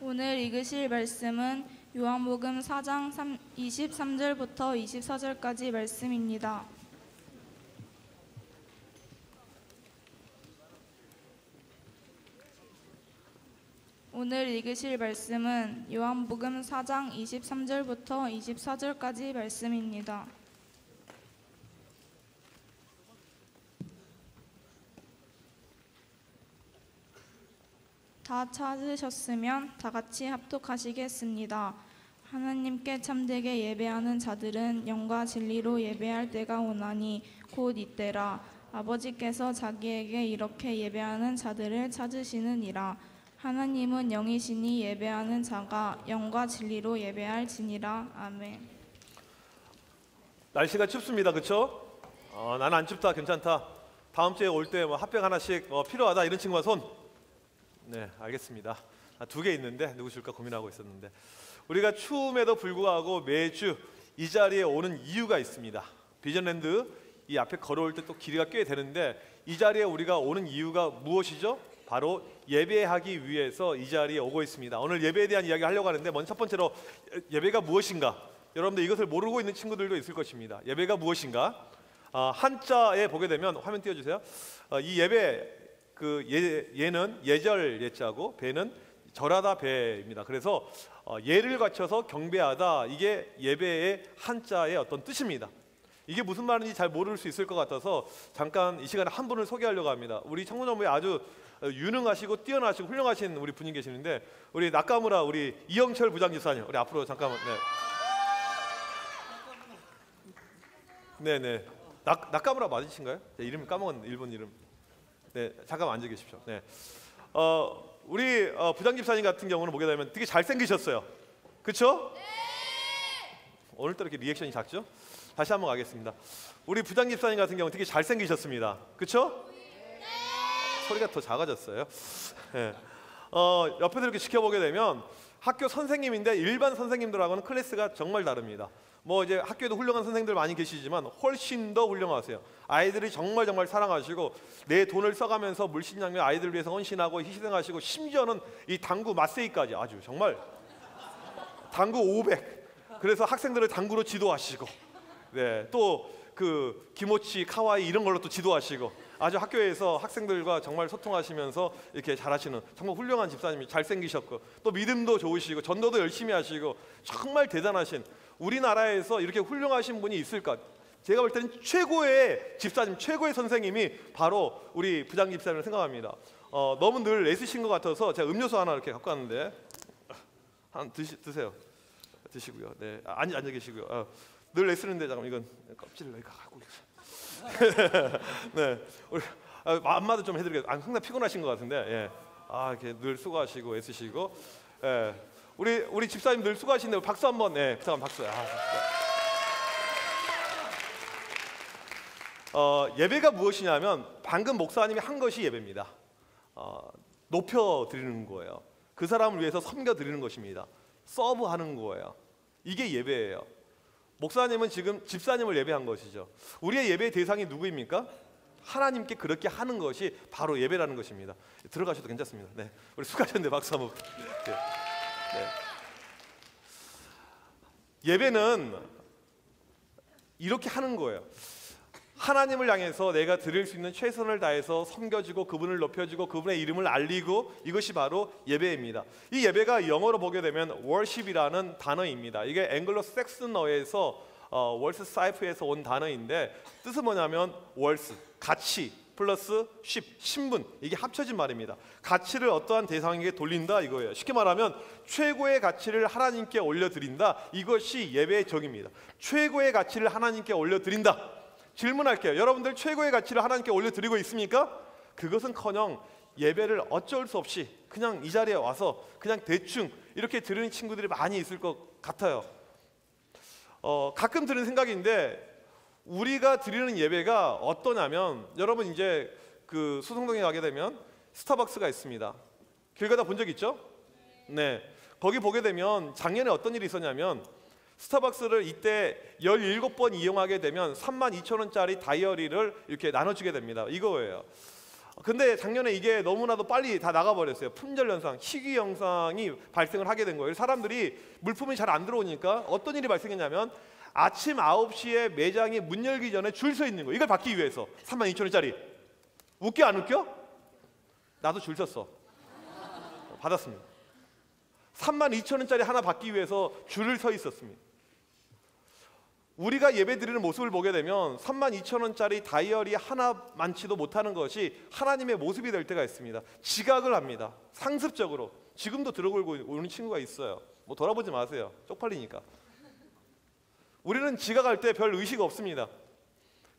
오늘 읽으실 말씀은 요한복음 4장 23절부터 24절까지 말씀입니다. 오늘 읽으실 말씀은 요한복음 4장 23절부터 24절까지 말씀입니다. 다 찾으셨으면 다 같이 합독하시겠습니다. 하나님께 참되게 예배하는 자들은 영과 진리로 예배할 때가 오나니 곧 이때라. 아버지께서 자기에게 이렇게 예배하는 자들을 찾으시느니라. 하나님은 영이시니 예배하는 자가 영과 진리로 예배할지니라. 아멘. 날씨가 춥습니다. 그렇죠? 나는 안 춥다, 괜찮다. 다음 주에 올 때 뭐 핫팩 하나씩 필요하다 이런 친구가 손. 네, 알겠습니다. 2개 있는데 누구 줄까 고민하고 있었는데, 우리가 추움에도 불구하고 매주 이 자리에 오는 이유가 있습니다. 비전랜드 이 앞에 걸어올 때 또 길이가 꽤 되는데, 이 자리에 우리가 오는 이유가 무엇이죠? 바로 예배하기 위해서 이 자리에 오고 있습니다. 오늘 예배에 대한 이야기를 하려고 하는데, 먼저 첫 번째로 예배가 무엇인가? 여러분들 이것을 모르고 있는 친구들도 있을 것입니다. 예배가 무엇인가? 한자에 보게 되면, 화면 띄워주세요. 이 예배, 예는 예절 예자고 배는 절하다 배입니다. 그래서 예를 갖춰서 경배하다, 이게 예배의 한자의 어떤 뜻입니다. 이게 무슨 말인지 잘 모를 수 있을 것 같아서 잠깐 이 시간에 한 분을 소개하려고 합니다. 우리 청소년부에 아주 유능하시고 뛰어나시고 훌륭하신 우리 분이 계시는데, 우리 낙가무라 우리 이영철 부장집사님, 우리 앞으로 잠깐만. 네네. 낙가무라 맞으신가요? 이름 까먹었는데, 일본 이름. 네, 잠깐만 앉아 계십시오. 네, 우리 부장집사님 같은 경우는 보게 되면 되게 잘생기셨어요. 그렇죠? 네. 오늘따라 이렇게 리액션이 작죠? 다시 한번 가겠습니다. 우리 부장집사님 같은 경우는 되게 잘생기셨습니다. 그렇죠? 네. 소리가 더 작아졌어요. 네. 옆에서 이렇게 지켜보게 되면 학교 선생님인데 일반 선생님들하고는 클래스가 정말 다릅니다. 뭐 이제 학교에도 훌륭한 선생님들 많이 계시지만 훨씬 더 훌륭하세요. 아이들이 정말 사랑하시고, 내 돈을 써가면서 물심양면 아이들을 위해서 헌신하고 희생하시고, 심지어는 이 당구 맛세이까지 아주 정말 당구 500. 그래서 학생들을 당구로 지도하시고, 네, 또 그 기모치 카와이 이런 걸로 또 지도하시고, 아주 학교에서 학생들과 정말 소통하시면서 이렇게 잘하시는 정말 훌륭한 집사님이, 잘생기셨고 또 믿음도 좋으시고 전도도 열심히 하시고 정말 대단하신, 우리나라에서 이렇게 훌륭하신 분이 있을까? 제가 볼 때는 최고의 집사님, 최고의 선생님이 바로 우리 부장집사님을 생각합니다. 너무 늘 애쓰신 것 같아서 제가 음료수 하나 이렇게 갖고 왔는데, 드세요. 드시고요. 네, 앉아 계시고요. 늘 애쓰는데 잠깐 이건 껍질을 여기 갖고 계세요. 네, 우리 안마도 좀 해드리겠습니다. 항상 피곤하신 것 같은데, 예. 이렇게 늘 수고하시고 애쓰시고, 예. 우리 집사님 늘 수고하시는데 박수 한번, 네, 잠깐 박수. 예배가 무엇이냐면 방금 목사님이 한 것이 예배입니다. 높여 드리는 거예요. 그 사람을 위해서 섬겨 드리는 것입니다. 서브하는 거예요. 이게 예배예요. 목사님은 지금 집사님을 예배한 것이죠. 우리의 예배의 대상이 누구입니까? 하나님께 그렇게 하는 것이 바로 예배라는 것입니다. 들어가셔도 괜찮습니다. 네, 우리 수고하셨는데 박수 한번. 네. 네. 예배는 이렇게 하는 거예요. 하나님을 향해서 내가 드릴 수 있는 최선을 다해서 섬겨주고 그분을 높여주고 그분의 이름을 알리고, 이것이 바로 예배입니다. 이 예배가 영어로 보게 되면 worship이라는 단어입니다. 이게 앵글로 색슨어에서 월스 사이프에서 온 단어인데, 뜻은 뭐냐면 월스, 가치 플러스 쉽, 신분, 이게 합쳐진 말입니다. 가치를 어떠한 대상에게 돌린다 이거예요. 쉽게 말하면 최고의 가치를 하나님께 올려드린다, 이것이 예배의 정의입니다. 최고의 가치를 하나님께 올려드린다. 질문할게요. 여러분들 최고의 가치를 하나님께 올려드리고 있습니까? 그것은커녕 예배를 어쩔 수 없이 그냥 이 자리에 와서 그냥 대충 이렇게 드리는 친구들이 많이 있을 것 같아요. 가끔 드는 생각인데, 우리가 드리는 예배가 어떠냐면, 여러분 이제 그 수성동에 가게 되면 스타벅스가 있습니다. 길 가다 본 적 있죠? 네. 거기 보게 되면 작년에 어떤 일이 있었냐면, 스타벅스를 이때 17번 이용하게 되면 32,000원짜리 다이어리를 이렇게 나눠주게 됩니다. 이거예요. 근데 작년에 이게 너무나도 빨리 다 나가버렸어요. 품절 현상, 희귀 현상이 발생을 하게 된 거예요. 사람들이 물품이 잘 안 들어오니까 어떤 일이 발생했냐면 아침 9시에 매장이 문 열기 전에 줄 서 있는 거예요. 이걸 받기 위해서. 32,000원짜리. 웃겨 안 웃겨? 나도 줄 섰어. 받았습니다. 32,000원짜리 하나 받기 위해서 줄을 서 있었습니다. 우리가 예배드리는 모습을 보게 되면 32,000원짜리 다이어리 하나만치도 못하는 것이 하나님의 모습이 될 때가 있습니다. 지각을 합니다. 상습적으로. 지금도 들어올고 오는 친구가 있어요. 뭐 돌아보지 마세요. 쪽팔리니까. 우리는 지각할 때 별 의식 없습니다.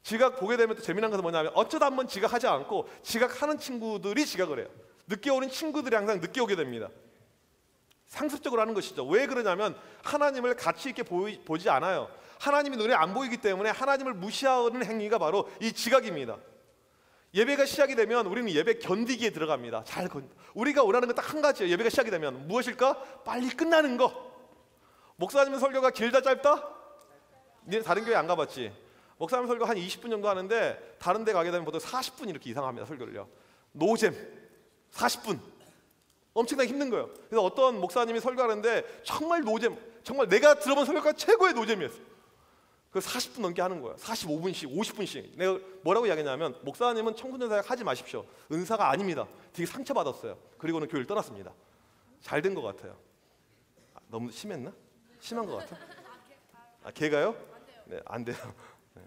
지각 보게 되면 또 재미난 것은 뭐냐면 어쩌다 한번 지각하지 않고 지각하는 친구들이 지각을 해요. 늦게 오는 친구들이 항상 늦게 오게 됩니다. 상습적으로 하는 것이죠. 왜 그러냐면 하나님을 가치 있게 보지 않아요. 하나님이 눈에 안 보이기 때문에 하나님을 무시하는 행위가 바로 이 지각입니다. 예배가 시작이 되면 우리는 예배 견디기에 들어갑니다. 우리가 원하는 건 딱 한 가지예요. 예배가 시작이 되면 무엇일까? 빨리 끝나는 거. 목사님 설교가 길다 짧다? 니네 다른 교회 안 가봤지? 목사님 설교 한 20분 정도 하는데 다른 데 가게 되면 보통 40분 이렇게 이상합니다. 설교를요. 노잼 40분. 엄청나게 힘든 거예요. 그래서 어떤 목사님이 설교하는데 정말 노잼, 정말 내가 들어본 설교가 최고의 노잼이었어요. 그 40분 넘게 하는 거예요. 45분씩, 50분씩. 내가 뭐라고 이야기했냐면 목사님은 청소년 사역 하지 마십시오. 은사가 아닙니다. 되게 상처받았어요. 그리고는 교회를 떠났습니다. 잘 된 것 같아요. 너무 심했나? 심한 것 같아? 걔가요? 네, 안 돼요. 네.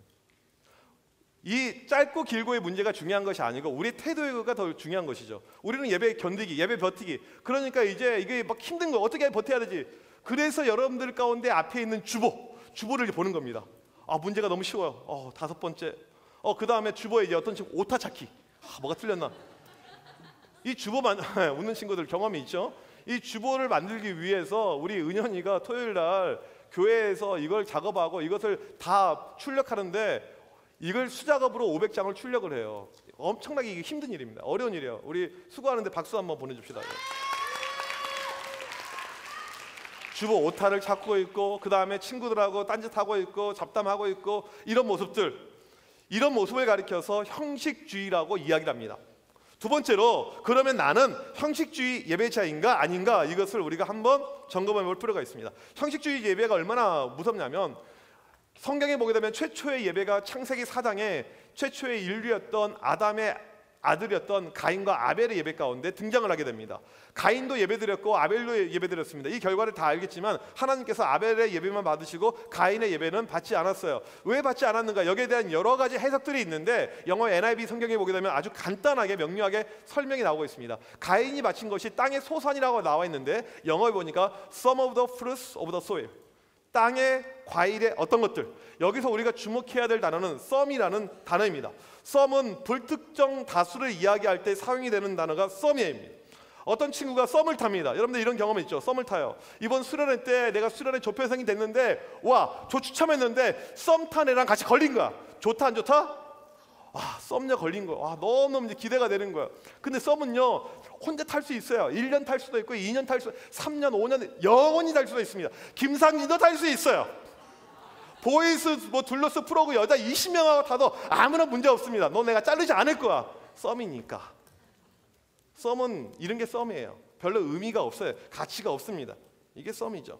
이 짧고 길고의 문제가 중요한 것이 아니고 우리 태도가 더 중요한 것이죠. 우리는 예배 견디기, 예배 버티기. 그러니까 이제 이게 막 힘든 거 어떻게 버텨야 되지? 그래서 여러분들 가운데 앞에 있는 주보를 보는 겁니다. 아, 문제가 너무 쉬워요. 5번째. 그 다음에 주보에 이제 어떤 친구 오타 찾기. 뭐가 틀렸나? 이 주보만 웃는 친구들 경험이 있죠. 이 주보를 만들기 위해서 우리 은현이가 토요일 날 교회에서 이걸 작업하고 이것을 다 출력하는데 이걸 수작업으로 500장을 출력을 해요. 엄청나게 이게 힘든 일입니다. 어려운 일이에요. 우리 수고하는데 박수 한번 보내줍시다. 주보 오타를 찾고 있고 그 다음에 친구들하고 딴짓하고 있고 잡담하고 있고 이런 모습을 가리켜서 형식주의라고 이야기를 합니다. 두 번째로 그러면 나는 형식주의 예배자인가 아닌가 이것을 우리가 한번 점검해 볼 필요가 있습니다. 형식주의 예배가 얼마나 무섭냐면 성경에 보게 되면 최초의 예배가 창세기 4장에 최초의 인류였던 아담의 아들이었던 가인과 아벨의 예배 가운데 등장을 하게 됩니다. 가인도 예배드렸고 아벨도 예배드렸습니다. 이 결과를 다 알겠지만 하나님께서 아벨의 예배만 받으시고 가인의 예배는 받지 않았어요. 왜 받지 않았는가? 여기에 대한 여러 가지 해석들이 있는데 영어 NIV 성경에 보게 되면 아주 간단하게 명료하게 설명이 나오고 있습니다. 가인이 바친 것이 땅의 소산이라고 나와 있는데 영어에 보니까 some of the fruits of the soil, 땅의 과일의 어떤 것들. 여기서 우리가 주목해야 될 단어는 some이라는 단어입니다. some은 불특정 다수를 이야기할 때 사용이 되는 단어가 some입니다. 어떤 친구가 썸을 탑니다. 여러분들 이런 경험 있죠? 썸을 타요. 이번 수련회 때 내가 수련회 조폐생이 됐는데 와, 저 추첨했는데 썸 탄 애랑 같이 걸린 거야. 좋다 안 좋다? 썸녀 걸린 거야. 너무너무 이제 기대가 되는 거야. 근데 썸은요 혼자 탈 수 있어요. 1년 탈 수도 있고 2년 탈 수, 3년, 5년 영원히 탈 수도 있습니다. 김상진도 탈 수 있어요. 보이스 둘러스 프로그 여자 20명하고 타도 아무런 문제 없습니다. 너 내가 자르지 않을 거야. 썸이니까. 썸은 이런 게 썸이에요. 별로 의미가 없어요. 가치가 없습니다. 이게 썸이죠.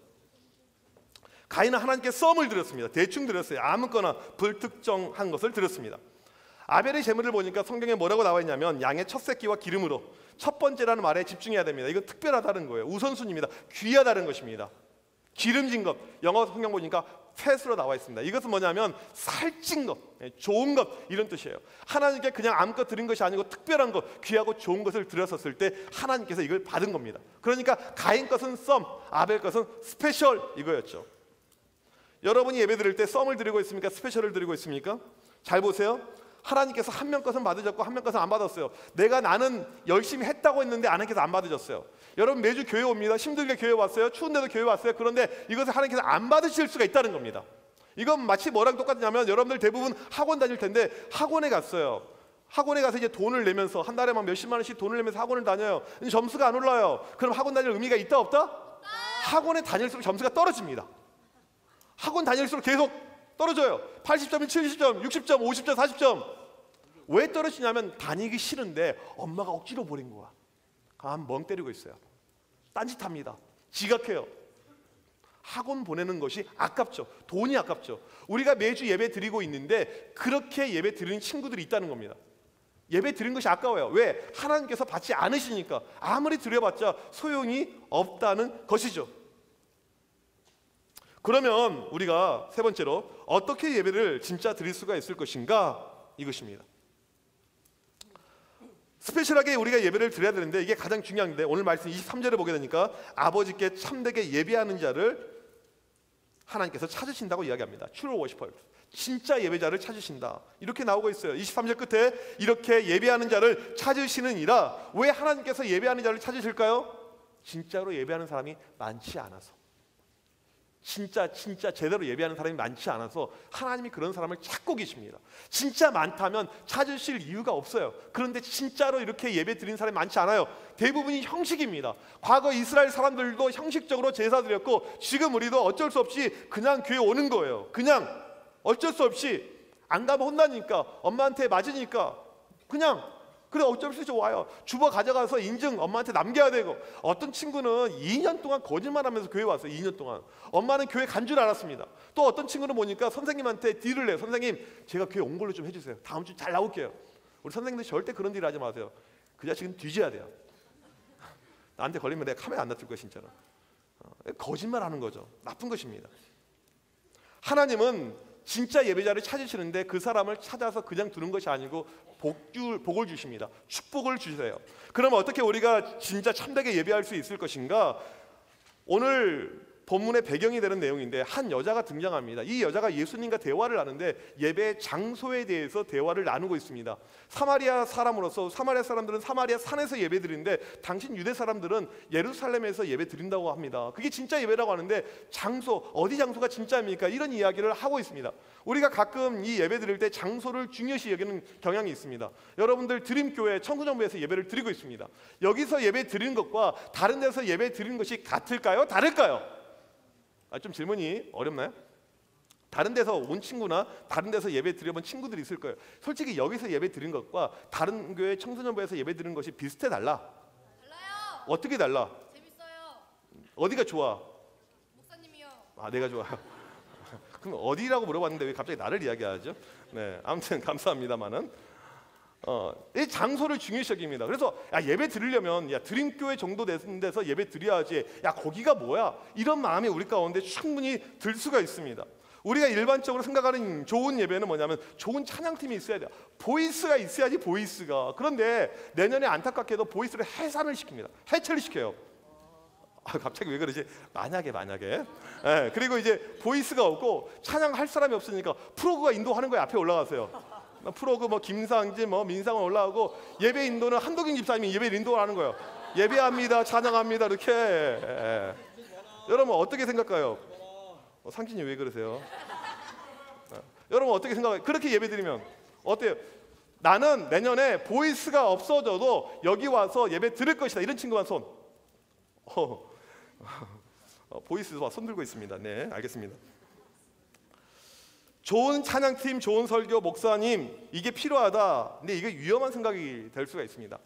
가인은 하나님께 썸을 드렸습니다. 대충 드렸어요. 아무거나 불특정한 것을 드렸습니다. 아벨의 제물을 보니까 성경에 뭐라고 나와 있냐면 양의 첫 새끼와 기름으로. 첫 번째라는 말에 집중해야 됩니다. 이건 특별하다는 거예요. 우선순위입니다. 귀하다는 것입니다. 기름진 것. 영어 성경 보니까 팻으로 나와 있습니다. 이것은 뭐냐면 살찐 것, 좋은 것 이런 뜻이에요. 하나님께 그냥 아무것도 드린 것이 아니고 특별한 것, 귀하고 좋은 것을 드렸었을 때 하나님께서 이걸 받은 겁니다. 그러니까 가인 것은 썸, 아벨 것은 스페셜 이거였죠. 여러분이 예배 드릴 때 썸을 드리고 있습니까? 스페셜을 드리고 있습니까? 잘 보세요. 하나님께서 한 명 것은 받으셨고 한 명 것은 안 받았어요. 나는 열심히 했다고 했는데 하나님께서 안 받으셨어요. 여러분 매주 교회 옵니다. 힘들게 교회 왔어요. 추운데도 교회 왔어요. 그런데 이것을 하나님께서 안 받으실 수가 있다는 겁니다. 이건 마치 뭐랑 똑같냐면 여러분들 대부분 학원 다닐 텐데 학원에 갔어요. 학원에 가서 이제 돈을 내면서 한 달에 막 몇십만 원씩 돈을 내면서 학원을 다녀요. 근데 점수가 안 올라요. 그럼 학원 다닐 의미가 있다 없다? 학원에 다닐수록 점수가 떨어집니다. 학원 다닐수록 계속 떨어져요. 80점이 70점, 60점, 50점, 40점. 왜 떨어지냐면 다니기 싫은데 엄마가 억지로 보낸 거야. 멍 때리고 있어요. 딴짓합니다. 지각해요. 학원 보내는 것이 아깝죠. 돈이 아깝죠. 우리가 매주 예배 드리고 있는데 그렇게 예배 드리는 친구들이 있다는 겁니다. 예배 드린 것이 아까워요. 왜? 하나님께서 받지 않으시니까. 아무리 드려봤자 소용이 없다는 것이죠. 그러면 우리가 세 번째로 어떻게 예배를 진짜 드릴 수가 있을 것인가? 이것입니다. 스페셜하게 우리가 예배를 드려야 되는데 이게 가장 중요한데 오늘 말씀 23절에 보게 되니까 아버지께 참되게 예배하는 자를 하나님께서 찾으신다고 이야기합니다. True worshipper, 진짜 예배자를 찾으신다 이렇게 나오고 있어요. 23절 끝에 이렇게 예배하는 자를 찾으시느니라. 왜 하나님께서 예배하는 자를 찾으실까요? 진짜로 예배하는 사람이 많지 않아서, 진짜 제대로 예배하는 사람이 많지 않아서 하나님이 그런 사람을 찾고 계십니다. 진짜 많다면 찾으실 이유가 없어요. 그런데 진짜로 이렇게 예배 드린 사람이 많지 않아요. 대부분이 형식입니다. 과거 이스라엘 사람들도 형식적으로 제사 드렸고 지금 우리도 어쩔 수 없이 그냥 교회 오는 거예요. 그냥 어쩔 수 없이 안 가면 혼나니까, 엄마한테 맞으니까 그냥 그래 어쩔 수 없이 와요. 주보 가져가서 인증 엄마한테 남겨야 되고, 어떤 친구는 2년 동안 거짓말하면서 교회 왔어요. 2년 동안 엄마는 교회 간 줄 알았습니다. 또 어떤 친구는 보니까 선생님한테 딜을 해요. 선생님 제가 교회 온 걸로 좀 해주세요. 다음 주 잘 나올게요. 우리 선생님들 절대 그런 딜 하지 마세요. 그 자식은 뒤져야 돼요. 나한테 걸리면 내가 카메라 안 놔둘 거야 진짜로. 거짓말하는 거죠. 나쁜 것입니다. 하나님은 진짜 예배자를 찾으시는데 그 사람을 찾아서 그냥 두는 것이 아니고 복을 주십니다. 축복을 주세요. 그럼 어떻게 우리가 진짜 참되게 예배할 수 있을 것인가? 오늘 본문의 배경이 되는 내용인데 한 여자가 등장합니다. 이 여자가 예수님과 대화를 하는데 예배 장소에 대해서 대화를 나누고 있습니다. 사마리아 사람으로서 사마리아 사람들은 사마리아 산에서 예배 드리는데 당신 유대 사람들은 예루살렘에서 예배 드린다고 합니다. 그게 진짜 예배라고 하는데 장소, 어디 장소가 진짜입니까? 이런 이야기를 하고 있습니다. 우리가 가끔 이 예배 드릴 때 장소를 중요시 여기는 경향이 있습니다. 여러분들 드림교회 청구정부에서 예배를 드리고 있습니다. 여기서 예배 드리는 것과 다른 데서 예배 드리는 것이 같을까요? 다를까요? 좀 질문이 어렵나요? 다른 데서 온 친구나 다른 데서 예배 드려본 친구들이 있을 거예요. 솔직히 여기서 예배 드린 것과 다른 교회 청소년부에서 예배 드리는 것이 비슷해 달라? 달라요. 어떻게 달라? 재밌어요. 어디가 좋아? 목사님이요. 내가 좋아. 그럼 어디라고 물어봤는데 왜 갑자기 나를 이야기하죠? 네, 아무튼 감사합니다만은 이 장소를 중요시 여깁니다. 그래서 예배 드리려면 드림교회 정도 되는 데서 예배 드려야지. 거기가 뭐야? 이런 마음이 우리 가운데 충분히 들 수가 있습니다. 우리가 일반적으로 생각하는 좋은 예배는 뭐냐면 좋은 찬양팀이 있어야 돼요. 보이스가 있어야지 보이스가. 그런데 내년에 안타깝게도 보이스를 해산을 시킵니다. 해체를 시켜요. 갑자기 왜 그러지? 만약에 그리고 이제 보이스가 없고 찬양할 사람이 없으니까 프로그가 인도하는 거에 앞에 올라가세요. 프로그 김상진 민상은 올라오고 예배 인도는 한동인 집사님이 예배 인도를 하는 거예요. 예배합니다, 찬양합니다 이렇게. 여러분 어떻게 생각해요? 상진이 왜 그러세요? 여러분 어떻게 생각해요? 그렇게 예배 드리면 어때요? 나는 내년에 보이스가 없어져도 여기 와서 예배 드릴 것이다. 이런 친구만 손. 보이스 손 들고 있습니다. 네, 알겠습니다. 좋은 찬양팀, 좋은 설교, 목사님 이게 필요하다. 근데 이게 위험한 생각이 될 수가 있습니다.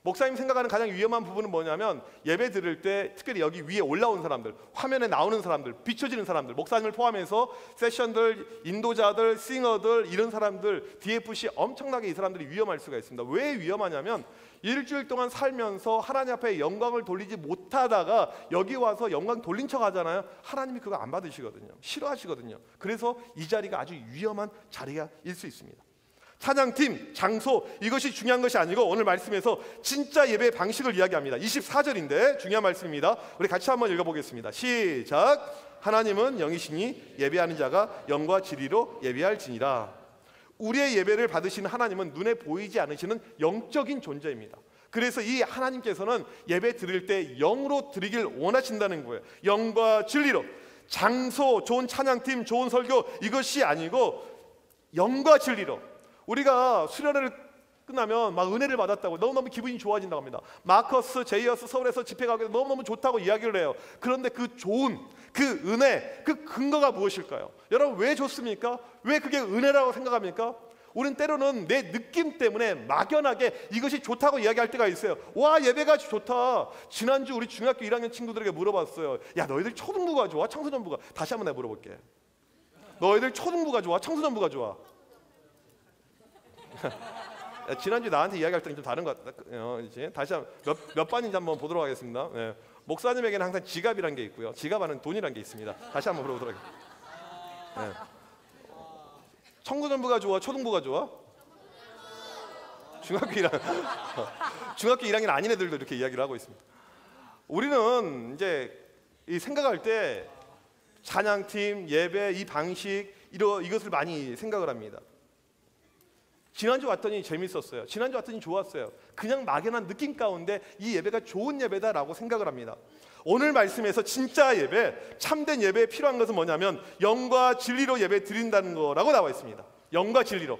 목사님 생각하는 가장 위험한 부분은 뭐냐면 예배 드릴 때 특별히 여기 위에 올라온 사람들, 화면에 나오는 사람들, 비춰지는 사람들, 목사님을 포함해서 세션들, 인도자들, 싱어들 이런 사람들, DFC 엄청나게 이 사람들이 위험할 수가 있습니다. 왜 위험하냐면 일주일 동안 살면서 하나님 앞에 영광을 돌리지 못하다가 여기 와서 영광 돌린 척 하잖아요. 하나님이 그거 안 받으시거든요. 싫어하시거든요. 그래서 이 자리가 아주 위험한 자리가 일 수 있습니다. 찬양팀, 장소 이것이 중요한 것이 아니고 오늘 말씀에서 진짜 예배 방식을 이야기합니다. 24절인데 중요한 말씀입니다. 우리 같이 한번 읽어보겠습니다. 시작. 하나님은 영이시니 예배하는 자가 영과 진리로 예배할지니라. 우리의 예배를 받으시는 하나님은 눈에 보이지 않으시는 영적인 존재입니다. 그래서 이 하나님께서는 예배 드릴 때 영으로 드리길 원하신다는 거예요. 영과 진리로. 장소, 좋은 찬양팀, 좋은 설교 이것이 아니고 영과 진리로. 우리가 수련회를 끝나면 막 은혜를 받았다고 너무너무 기분이 좋아진다고 합니다. 마커스, 제이어스 서울에서 집회 가게 너무너무 좋다고 이야기를 해요. 그런데 그 좋은, 그 은혜, 그 근거가 무엇일까요? 여러분 왜 좋습니까? 왜 그게 은혜라고 생각합니까? 우리는 때로는 내 느낌 때문에 막연하게 이것이 좋다고 이야기할 때가 있어요. 와, 예배가 좋다. 지난주 우리 중학교 1학년 친구들에게 물어봤어요. 야, 너희들 초등부가 좋아? 청소년부가? 다시 한번 내가 물어볼게. 너희들 초등부가 좋아? 청소년부가 좋아? 야, 지난주 나한테 이야기할 때는 좀 다른 것 같아. 이제 다시 몇 반인지 한번 보도록 하겠습니다. 네. 목사님에게는 항상 지갑이란 게 있고요. 지갑 안에 돈이란 게 있습니다. 다시 한번 물어보도록 하겠습니다. 네. 청소년부가 좋아? 초등부가 좋아? 중학교 1학년 아닌 애들도 이렇게 이야기를 하고 있습니다. 우리는 이제 이 생각할 때 찬양팀, 예배, 이 방식 이것을 많이 생각을 합니다. 지난주 왔더니 재밌었어요. 지난주 왔더니 좋았어요. 그냥 막연한 느낌 가운데 이 예배가 좋은 예배다라고 생각을 합니다. 오늘 말씀에서 진짜 예배, 참된 예배에 필요한 것은 뭐냐면 영과 진리로 예배 드린다는 거라고 나와 있습니다. 영과 진리로.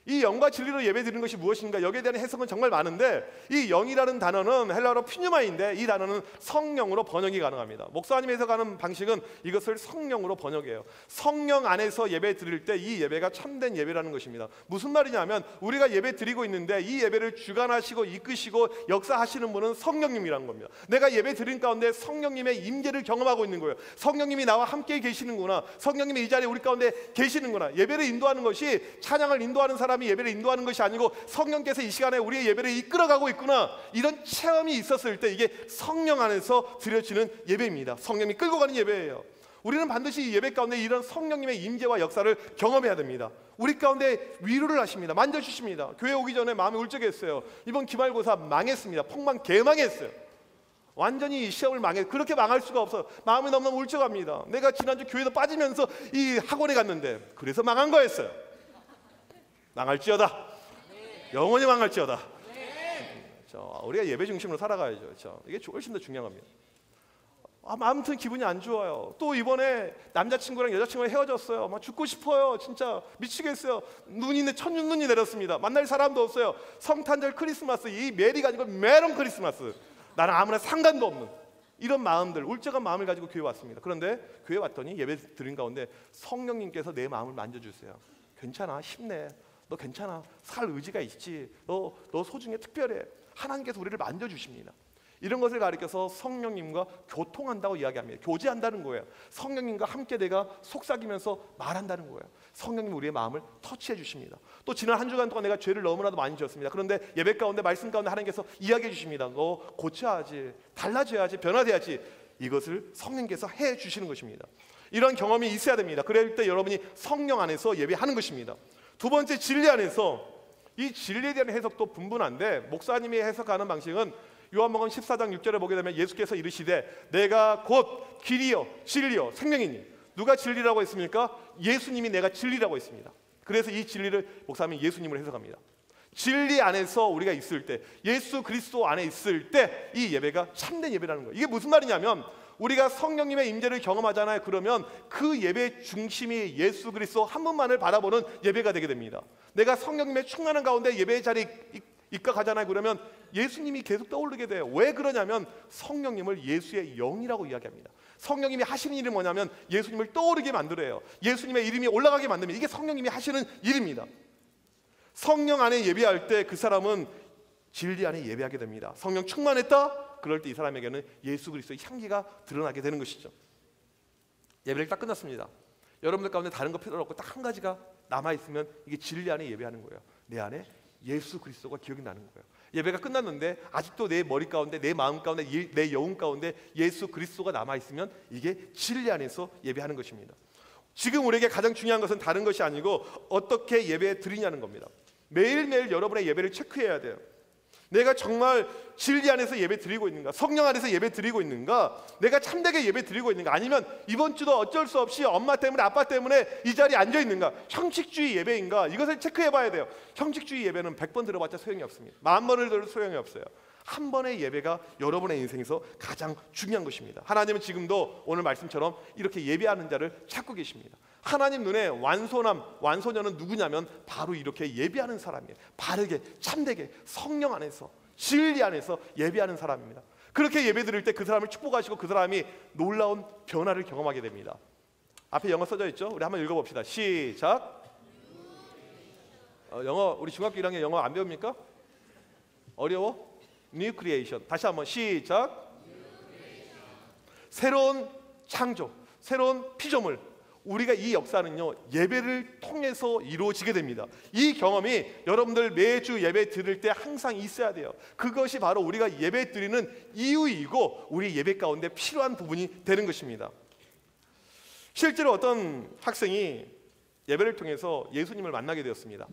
이 영과 진리로 예배 드리는 것이 무엇인가? 여기에 대한 해석은 정말 많은데 이 영이라는 단어는 헬라어로 퓨뉴마인데 이 단어는 성령으로 번역이 가능합니다. 목사님이 해석하는 방식은 이것을 성령으로 번역해요. 성령 안에서 예배 드릴 때 이 예배가 참된 예배라는 것입니다. 무슨 말이냐면 우리가 예배 드리고 있는데 이 예배를 주관하시고 이끄시고 역사하시는 분은 성령님이라는 겁니다. 내가 예배 드린 가운데 성령님의 임재를 경험하고 있는 거예요. 성령님이 나와 함께 계시는구나. 성령님이 이 자리에 우리 가운데 계시는구나. 예배를 인도하는 것이 찬양을 인도하는 사람이 예배를 인도하는 것이 아니고 성령께서 이 시간에 우리의 예배를 이끌어가고 있구나. 이런 체험이 있었을 때 이게 성령 안에서 드려지는 예배입니다. 성령이 끌고 가는 예배예요. 우리는 반드시 이 예배 가운데 이런 성령님의 임재와 역사를 경험해야 됩니다. 우리 가운데 위로를 하십니다. 만져주십니다. 교회 오기 전에 마음이 울적했어요. 이번 기말고사 망했습니다. 폭망 개망했어요. 완전히 시험을 그렇게 망할 수가 없어. 마음이 너무너무 울적합니다. 내가 지난주 교회도 빠지면서 이 학원에 갔는데 그래서 망한 거였어요. 망할지어다. 영원히 망할지어다. 우리가 예배 중심으로 살아가야죠. 이게 훨씬 더 중요한 겁니다. 아무튼 기분이 안 좋아요. 또 이번에 남자친구랑 여자친구랑 헤어졌어요. 막 죽고 싶어요. 진짜 미치겠어요. 천눈이 내렸습니다. 만날 사람도 없어요. 성탄절 크리스마스, 이 메리가 아니고 메론 크리스마스. 나랑 아무나 상관도 없는 이런 마음들, 울적한 마음을 가지고 교회 왔습니다. 그런데 교회 왔더니 예배 드린 가운데 성령님께서 내 마음을 만져주세요. 괜찮아, 힘내. 너 괜찮아. 살 의지가 있지. 너 소중해, 특별해. 하나님께서 우리를 만져주십니다. 이런 것을 가리켜서 성령님과 교통한다고 이야기합니다. 교제한다는 거예요. 성령님과 함께 내가 속삭이면서 말한다는 거예요. 성령님 우리의 마음을 터치해 주십니다. 또 지난 한 주간 동안 내가 죄를 너무나도 많이 지었습니다. 그런데 예배 가운데 말씀 가운데 하나님께서 이야기해 주십니다. 너 고쳐야지, 달라져야지, 변화돼야지. 이것을 성령께서 해 주시는 것입니다. 이런 경험이 있어야 됩니다. 그럴 때 여러분이 성령 안에서 예배하는 것입니다. 두 번째, 진리 안에서. 이 진리에 대한 해석도 분분한데 목사님이 해석하는 방식은 요한복음 14장 6절에 보게 되면 예수께서 이르시되 내가 곧 길이요 진리요 생명이니. 누가 진리라고 했습니까? 예수님이 내가 진리라고 했습니다. 그래서 이 진리를 목사님이 예수님을 해석합니다. 진리 안에서 우리가 있을 때, 예수 그리스도 안에 있을 때 이 예배가 참된 예배라는 거예요. 이게 무슨 말이냐면 우리가 성령님의 임재를 경험하잖아요. 그러면 그 예배의 중심이 예수 그리스도 한 분만을 바라보는 예배가 되게 됩니다. 내가 성령님의 충만한 가운데 예배의 자리에 입각하잖아요. 그러면 예수님이 계속 떠오르게 돼요. 왜 그러냐면 성령님을 예수의 영이라고 이야기합니다. 성령님이 하시는 일이 뭐냐면 예수님을 떠오르게 만들어요. 예수님의 이름이 올라가게 만듭니다. 이게 성령님이 하시는 일입니다. 성령 안에 예배할 때 그 사람은 진리 안에 예배하게 됩니다. 성령 충만했다? 그럴 때 이 사람에게는 예수 그리스도의 향기가 드러나게 되는 것이죠. 예배를 딱 끝났습니다. 여러분들 가운데 다른 거 필요 없고 딱 한 가지가 남아있으면 이게 진리 안에 예배하는 거예요. 내 안에 예수 그리스도가 기억이 나는 거예요. 예배가 끝났는데 아직도 내 머리 가운데, 내 마음 가운데, 내 영혼 가운데 예수 그리스도가 남아있으면 이게 진리 안에서 예배하는 것입니다. 지금 우리에게 가장 중요한 것은 다른 것이 아니고 어떻게 예배 드리냐는 겁니다. 매일매일 여러분의 예배를 체크해야 돼요. 내가 정말 진리 안에서 예배 드리고 있는가? 성령 안에서 예배 드리고 있는가? 내가 참되게 예배 드리고 있는가? 아니면 이번 주도 어쩔 수 없이 엄마 때문에 아빠 때문에 이 자리에 앉아 있는가? 형식주의 예배인가? 이것을 체크해 봐야 돼요. 형식주의 예배는 100번 들어봤자 소용이 없습니다. 10,000번을 들어도 소용이 없어요. 한 번의 예배가 여러분의 인생에서 가장 중요한 것입니다. 하나님은 지금도 오늘 말씀처럼 이렇게 예배하는 자를 찾고 계십니다. 하나님 눈에 완소녀는 누구냐면 바로 이렇게 예배하는 사람이에요. 바르게, 참되게, 성령 안에서, 진리 안에서 예배하는 사람입니다. 그렇게 예배 드릴 때 그 사람을 축복하시고 그 사람이 놀라운 변화를 경험하게 됩니다. 앞에 영어 써져 있죠? 우리 한번 읽어봅시다. 시작. 영어 우리 중학교 1학년 영어 안 배웁니까? 어려워? New creation. 다시 한번 시작. 새로운 창조, 새로운 피조물. 우리가 이 역사는요 예배를 통해서 이루어지게 됩니다. 이 경험이 여러분들 매주 예배 드릴 때 항상 있어야 돼요. 그것이 바로 우리가 예배 드리는 이유이고 우리 예배 가운데 필요한 부분이 되는 것입니다. 실제로 어떤 학생이 예배를 통해서 예수님을 만나게 되었습니다.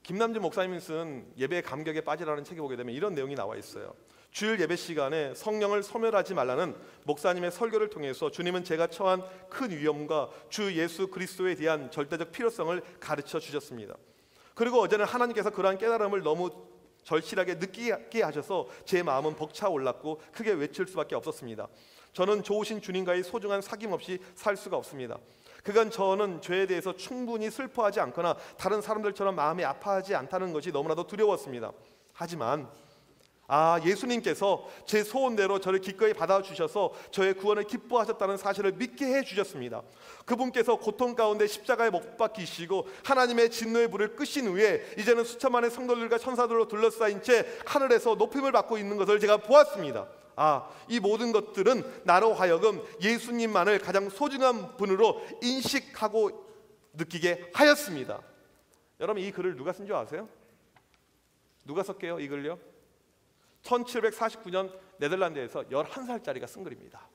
김남준 목사님이 쓴 예배의 감격에 빠지라는 책에 보게 되면 이런 내용이 나와 있어요. 주일 예배 시간에 성령을 소멸하지 말라는 목사님의 설교를 통해서 주님은 제가 처한 큰 위험과 주 예수 그리스도에 대한 절대적 필요성을 가르쳐 주셨습니다. 그리고 어제는 하나님께서 그러한 깨달음을 너무 절실하게 느끼게 하셔서 제 마음은 벅차올랐고 크게 외칠 수밖에 없었습니다. 저는 좋으신 주님과의 소중한 사귐 없이 살 수가 없습니다. 그간 저는 죄에 대해서 충분히 슬퍼하지 않거나 다른 사람들처럼 마음이 아파하지 않다는 것이 너무나도 두려웠습니다. 하지만 예수님께서 제 소원대로 저를 기꺼이 받아주셔서 저의 구원을 기뻐하셨다는 사실을 믿게 해주셨습니다. 그분께서 고통 가운데 십자가에 못 박히시고 하나님의 진노의 불을 끄신 후에 이제는 수천만의 성도들과 천사들로 둘러싸인 채 하늘에서 높임을 받고 있는 것을 제가 보았습니다. 이 모든 것들은 나로 하여금 예수님만을 가장 소중한 분으로 인식하고 느끼게 하였습니다. 여러분 이 글을 누가 쓴 줄 아세요? 누가 썼게요? 이 글요? 1749년 네덜란드에서 11살짜리가 쓴 글입니다.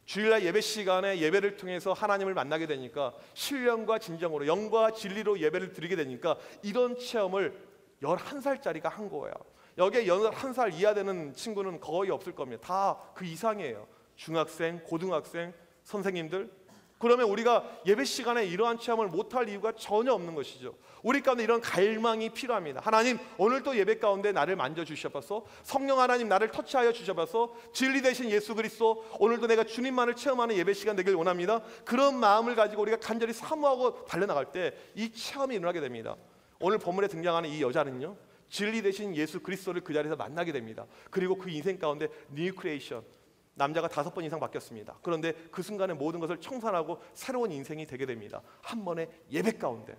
주일날 예배 시간에 예배를 통해서 하나님을 만나게 되니까 신령과 진정으로 영과 진리로 예배를 드리게 되니까 이런 체험을 11살짜리가 한 거예요. 여기에 11살 이하 되는 친구는 거의 없을 겁니다. 다 그 이상이에요. 중학생, 고등학생, 선생님들. 그러면 우리가 예배 시간에 이러한 체험을 못할 이유가 전혀 없는 것이죠. 우리 가운데 이런 갈망이 필요합니다. 하나님 오늘도 예배 가운데 나를 만져주셔서 성령 하나님 나를 터치하여 주셔서 진리 되신 예수 그리스도 오늘도 내가 주님만을 체험하는 예배 시간 되길 원합니다. 그런 마음을 가지고 우리가 간절히 사모하고 달려나갈 때 이 체험이 일어나게 됩니다. 오늘 본문에 등장하는 이 여자는요 진리 되신 예수 그리스도를 그 자리에서 만나게 됩니다. 그리고 그 인생 가운데 뉴 크리에이션, 남자가 5번 이상 바뀌었습니다. 그런데 그 순간에 모든 것을 청산하고 새로운 인생이 되게 됩니다. 한 번의 예배 가운데.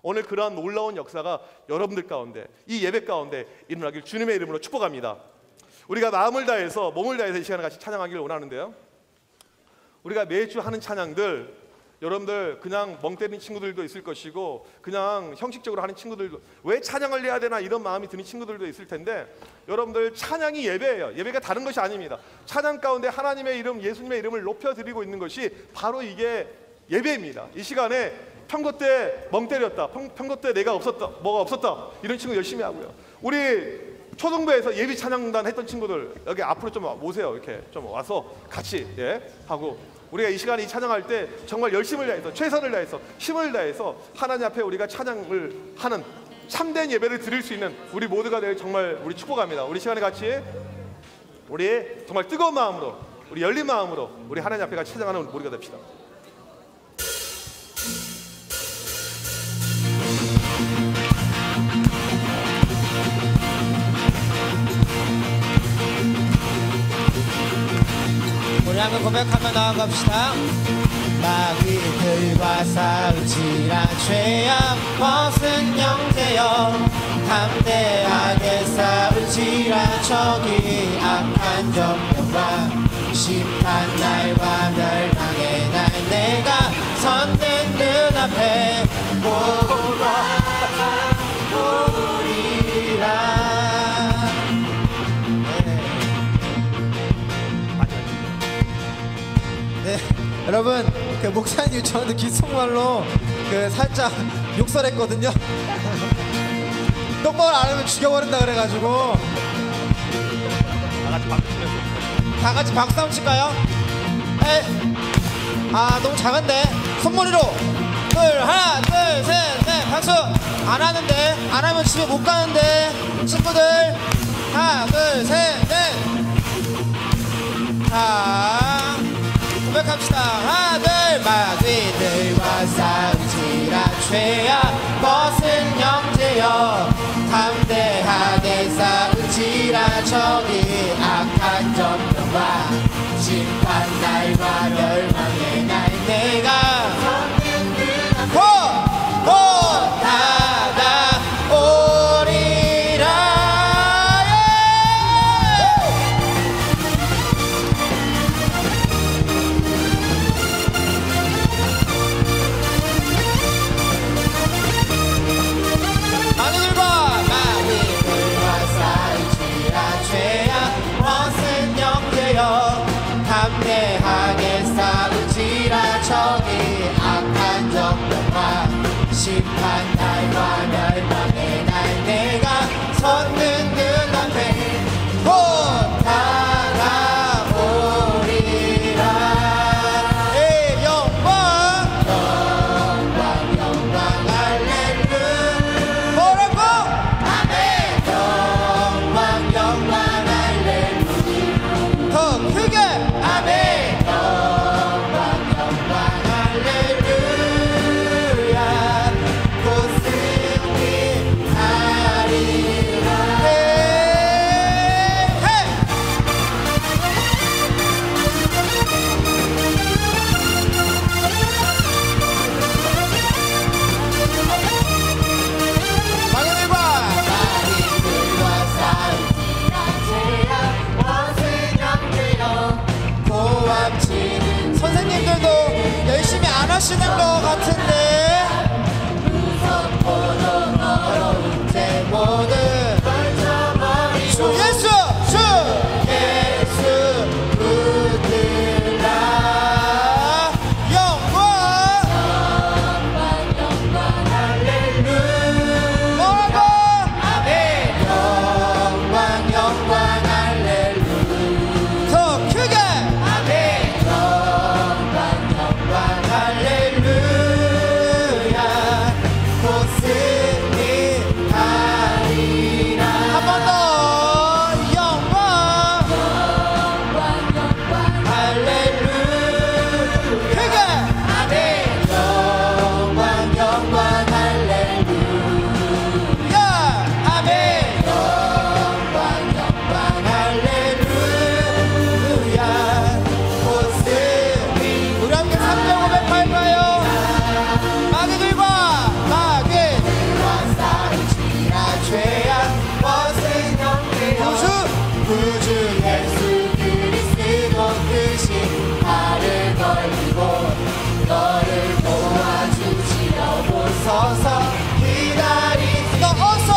오늘 그러한 놀라운 역사가 여러분들 가운데 이 예배 가운데 일어나길 주님의 이름으로 축복합니다. 우리가 마음을 다해서 몸을 다해서 이 시간에 같이 찬양하기를 원하는데요. 우리가 매주 하는 찬양들 여러분들 그냥 멍 때리는 친구들도 있을 것이고 그냥 형식적으로 하는 친구들도 왜 찬양을 해야 되나 이런 마음이 드는 친구들도 있을 텐데 여러분들 찬양이 예배예요. 예배가 다른 것이 아닙니다. 찬양 가운데 하나님의 이름, 예수님의 이름을 높여드리고 있는 것이 바로 이게 예배입니다. 이 시간에 평거 때 멍 때렸다, 평거 때 내가 없었다, 뭐가 없었다 이런 친구 열심히 하고요. 우리 초등부에서 예비 찬양단 했던 친구들 여기 앞으로 좀 오세요. 이렇게 좀 와서 같이 하고 우리가 이 시간에 이 찬양할 때 정말 열심을 다해서 최선을 다해서 힘을 다해서 하나님 앞에 우리가 찬양을 하는 참된 예배를 드릴 수 있는 우리 모두가 되길 정말 우리 축복합니다. 우리 시간에 같이 우리 정말 뜨거운 마음으로 우리 열린 마음으로 우리 하나님 앞에 같이 찬양하는 우리가 됩시다. 우리 한번 고백하며 나아갑시다. 마귀들과 싸우지라 죄악 벗은 영재여 담대하게 싸우지라 저기 악한 정령과 심판 날과 멸망의 날 내가 선된 눈앞에 보리라. 네, 여러분 그 목사님 저한테 귓속말로 그 살짝 욕설했거든요. 똑바로 안 하면 죽여버린다 그래가지고 다 같이 박수 한번 칠까요? 너무 작은데 손머리로 하나 둘 셋 넷 박수. 안 하는데 안 하면 집에 못 가는데 친구들 하나 둘 셋 넷. 자 고백합시다. 하나 둘. 마귀들과 싸우지라 죄악 벗은 영재여 담대하게 싸우지라 저기 악한 정령과 심판 날과 멸망의 날 내가 크게 아멘 영광 영광 할렐루야 곧 승리하리라 선생님들도 열심히 안 하시는 것 같은데 어려운 제 모든 주 예수 주 예수 붙들라 영광 할렐루야 뭐라고 아멘 영광 영광 할렐루야 더 크게 아멘 할렐루야 곧 승리하리라 한 번 더 영광 할렐루야 크게 아멘 영광 영광 할렐루야 아멘 영광 영광 할렐루야 곧 승리 우리 함께 300, 500 할까요? 마귀들과 싸우지라 죄악 벗은 구주 예수 그리스도 크신 나를 걸리고 너를 도와주시려 오소서 기다리 너 어서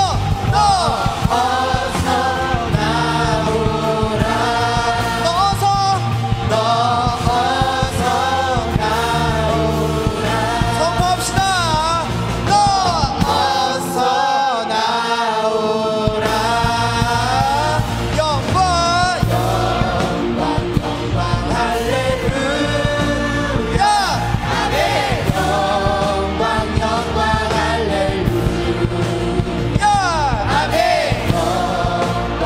나오라 너 어서 나오라 선포합시다 너 어서 나오라 영광 할렐루야 아멘 영광 할렐루야 아멘 영광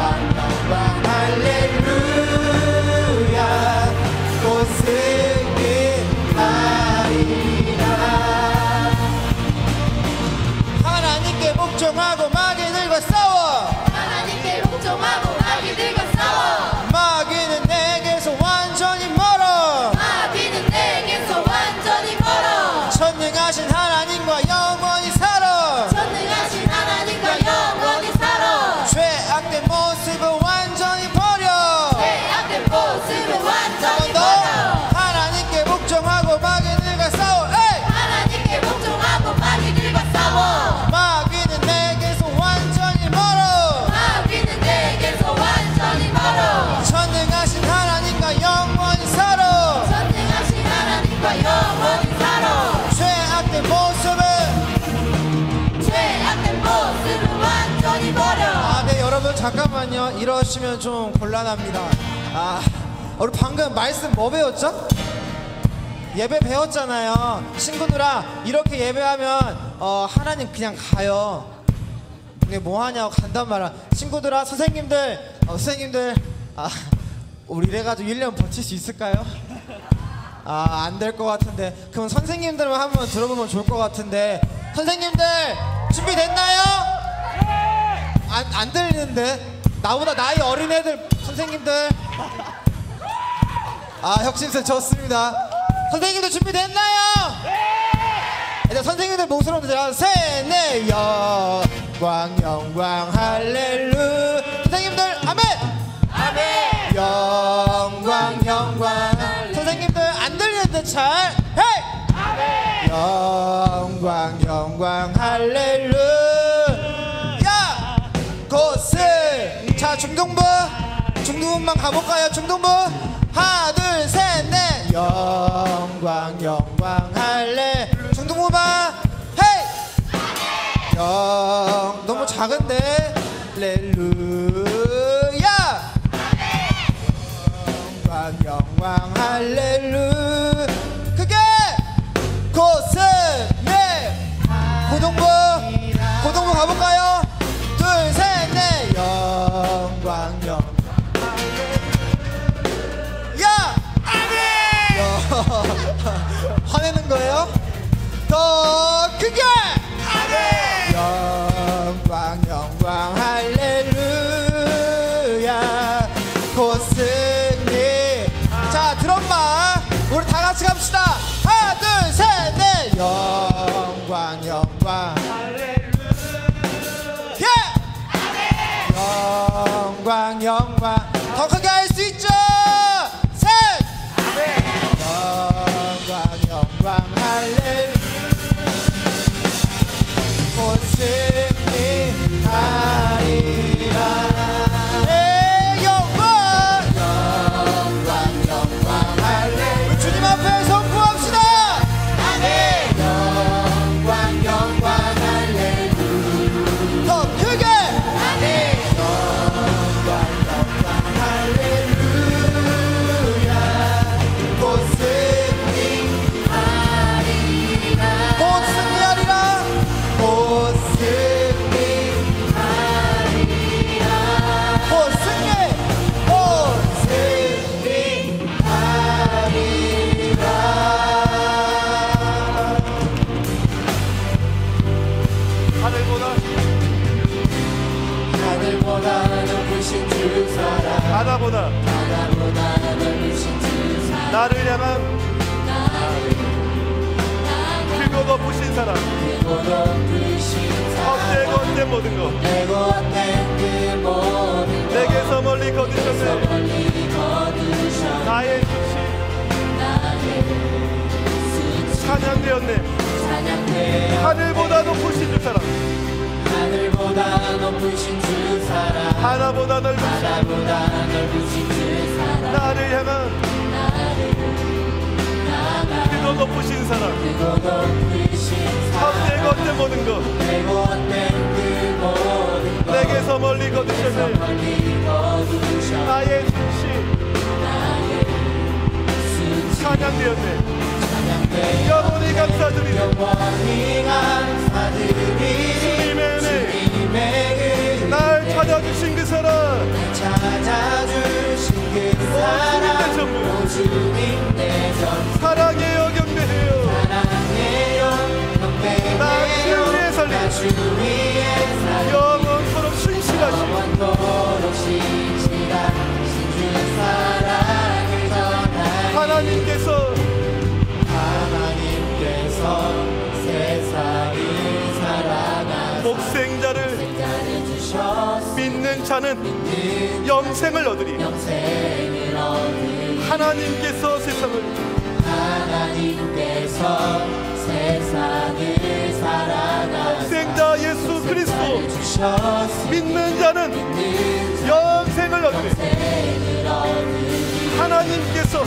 할렐루야 곧 승리하리라 하나님께 복종하고 마귀들과 싸워 하나님께 복종하고 마귀들과 싸워 마귀는 내게서 완전히 멀어 마귀는 내게서 완전히 멀어 전능하신 하나님과 영원히 살아 전능하신 하나님과 영원히 살아 죄악된 모습을 완전히 버려 죄악된 모습을 완전히 너 버려 하나님께 복종하고 마귀들과 싸워 에이! 하나님께 복종하고 마귀들과 싸워 마귀는 내게서 완전히 멀어 마귀는 내게서 완전히 멀어 전능하신 하나님과 영원히 살아 전능하신 하나님과 영원히 살아 죄악된 모습을 죄악된 모습을 완전히 버려 네 여러분 잠깐만요 이러시면 좀 곤란합니다 우리 방금 말씀 뭐 배웠죠? 예배 배웠잖아요 친구들아 이렇게 예배하면 하나님 그냥 가요 근데 뭐하냐고 간단 말이야 친구들아 선생님들 우리 이래가지고 1년 버틸 수 있을까요? 안 될 것 같은데 그럼 선생님들만 한번 들어보면 좋을 것 같은데 선생님들 준비됐나요? 안 들리는데 나보다 나이 어린 애들 선생님들 혁신쌤 좋습니다 선생님들 준비됐나요? 네! 선생님들 목소리로 들려 셋넷 영광 영광 할렐루야 선생님들 아멘 아멘 영광 영광 선생님들 안 들리는데 잘 헤이 아멘 영광 영광 할렐루야 고스 자 중등부만 가볼까요 중등부 하나 둘 셋 넷 영광 영광 할래 중등부만 헤이 너무 작은데 할렐루야 영광 영광 할렐루야 크게 고스 넷 고등부 가볼까요 둘 셋 넷 영광 영광 내는 거예요? 더 크게! 영광 영광 할렐루야 곧 승리. 자 드럼만 우리 다 같이 갑시다. 하나 둘 셋 넷. 영광 영광 예! 영광 영광 더 크게 할 수 있죠? 셋! 영광 영광 할렐루야 곧 승리하리라. 네, 영광 영광 영광 할렐루야. 우리 주님 앞에 선포합시다. 영광 영광 할렐루야. 더 크게. 영광 영광 할렐루야 곧 승리하리라. 곧 승리하리라. 곧 승리하리라. 곧 승리. 곧 승리하리라. 하늘보다 하늘보다 높으신 주 사랑 바다보다 바다보다 넓으신 주 사랑 나를 향한 크고 높으신 사랑 크고 높으신 헛되고 헛된 모든 것 내고 된 그 모든 내게서 멀리 거두셨네. 멀리 거두셔 나의 수치 나의 수치 찬양되었네. 찬양되어 하늘보다 높으신 주 사랑 하늘보다 높으신 주 사랑 바다보다 넓으신 바다보다 넓으신 주 사랑 나를 향한 나를 향한 크고 높으신 사랑 크고 높으신 헛되고 사랑 헛된 모든 것 내고 된 그 모든 것 내게서 멀리 거두셨네. 멀리 거두셔 나의 수치 나의 수치 찬양되었네. 찬양되어 영원히 감사드리네. 영원히 감사드리니 주님의 은혜 주님의 은혜 날 찾아주신 그 사랑 찾아주신 그 사랑 전부. 오 주님 내 전부 사랑의 여경배해요. 사랑해요 나 주 위에 살리 주 위에 살리 영원토록 신실하신 영원토록 신실하신 주 사랑을 전하니 하나님께서 하나님께서 세상을 사랑하사 목생자를 생자를 주셨으니 믿는 자는 영생을 얻으리. 영생을 얻으리 하나님께서 세상을 하나님께서 세상을 사랑하사 목생자 예수 그리스도 주셨으니 믿는 자는 영생을 얻으리. 영생을 얻으리 하나님께서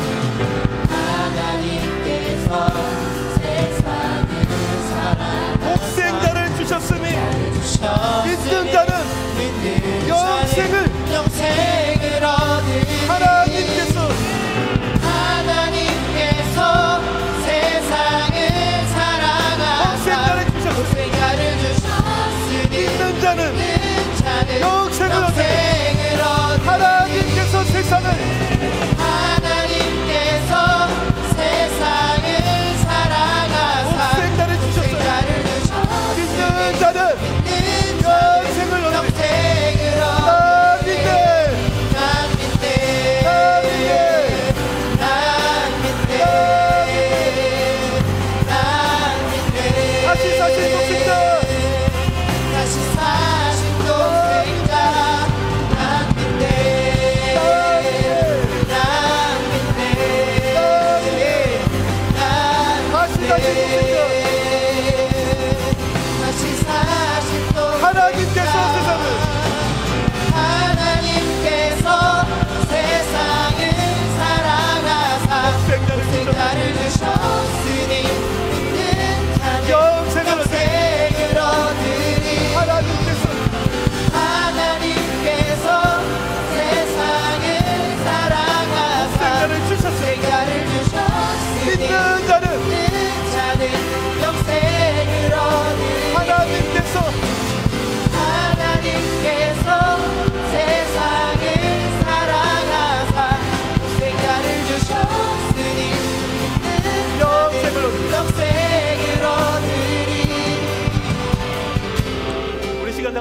하나님께서 세상을 사랑하사 목생자를 주셨으니 주셨으니 믿는 자는 믿는 영생을 영생을 얻으리 하나님께서 하나님께서 세상을 사랑하사 목생자를 주셨으니 목생자를 주셨으니 믿는 자는 영생을 얻으리. 영생을 얻으리 하나님께서 세상을 하나님께서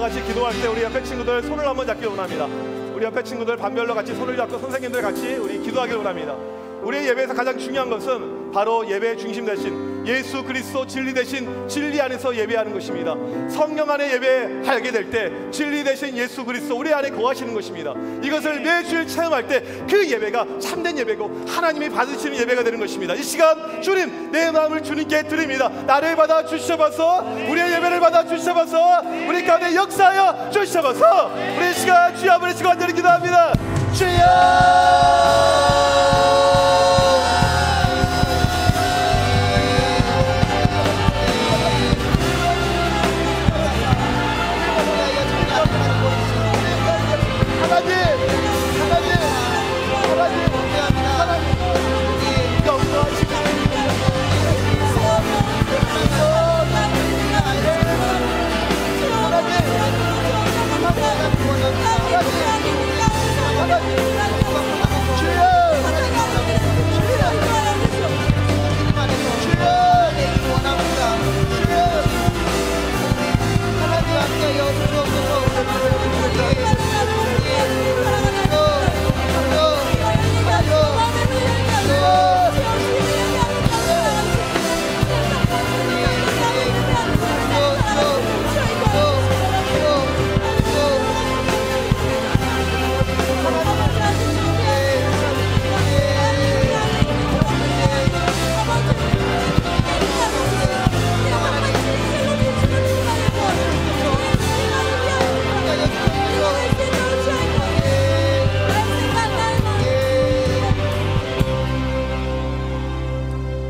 같이 기도할 때 우리 옆에 친구들 손을 한번 잡기 원합니다. 우리 옆에 친구들 반별로 같이 손을 잡고 선생님들 같이 우리 기도하길 원합니다. 우리의 예배에서 가장 중요한 것은 바로 예배의 중심 대신 예수 그리스도 진리 대신 진리 안에서 예배하는 것입니다. 성령 안에 예배하게 될 때 진리 대신 예수 그리스도 우리 안에 거하시는 것입니다. 이것을 매주일 체험할 때 그 예배가 참된 예배고 하나님이 받으시는 예배가 되는 것입니다. 이 시간 주님, 내 마음을 주님께 드립니다. 나를 받아 주셔봐서, 우리의 예배를 받아 주셔봐서, 우리 가운데 역사하여 주셔봐서, 우리 시간 주여 아버지 시간 완전히 기도합니다. 주여.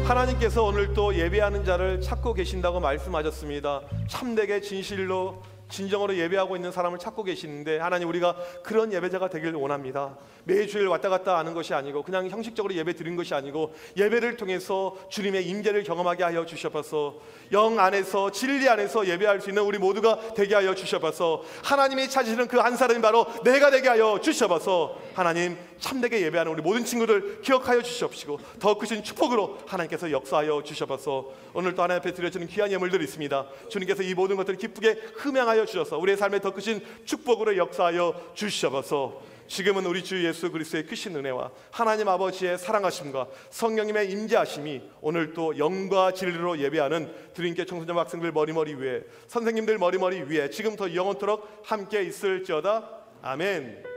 하나님께서 오늘 또 예배하는 자를 찾고 계신다고 말씀하셨습니다. 참되게 진실로 진정으로 예배하고 있는 사람을 찾고 계시는데, 하나님 우리가 그런 예배자가 되길 원합니다. 매주일 왔다 갔다 하는 것이 아니고 그냥 형식적으로 예배 드리는 것이 아니고 예배를 통해서 주님의 임재를 경험하게 하여 주셔서 영 안에서 진리 안에서 예배할 수 있는 우리 모두가 되게 하여 주셔서 하나님이 찾으시는 그 한 사람이 바로 내가 되게 하여 주셔서 하나님 참되게 예배하는 우리 모든 친구들 기억하여 주시옵시고 더 크신 축복으로 하나님께서 역사하여 주셔서 오늘 또 하나님 앞에 드려지는 귀한 예물들이 있습니다. 주님께서 이 모든 것들을 기쁘게 흠양하여 주셔서 우리의 삶에 더 크신 축복으로 역사하여 주셔서 지금은 우리 주 예수 그리스도의 크신 은혜와 하나님 아버지의 사랑하심과 성령님의 임재하심이 오늘 또 영과 진리로 예배하는 드림교 청소년 학생들 머리머리 위에, 선생님들 머리머리 위에 지금부터 영원토록 함께 있을지어다. 아멘.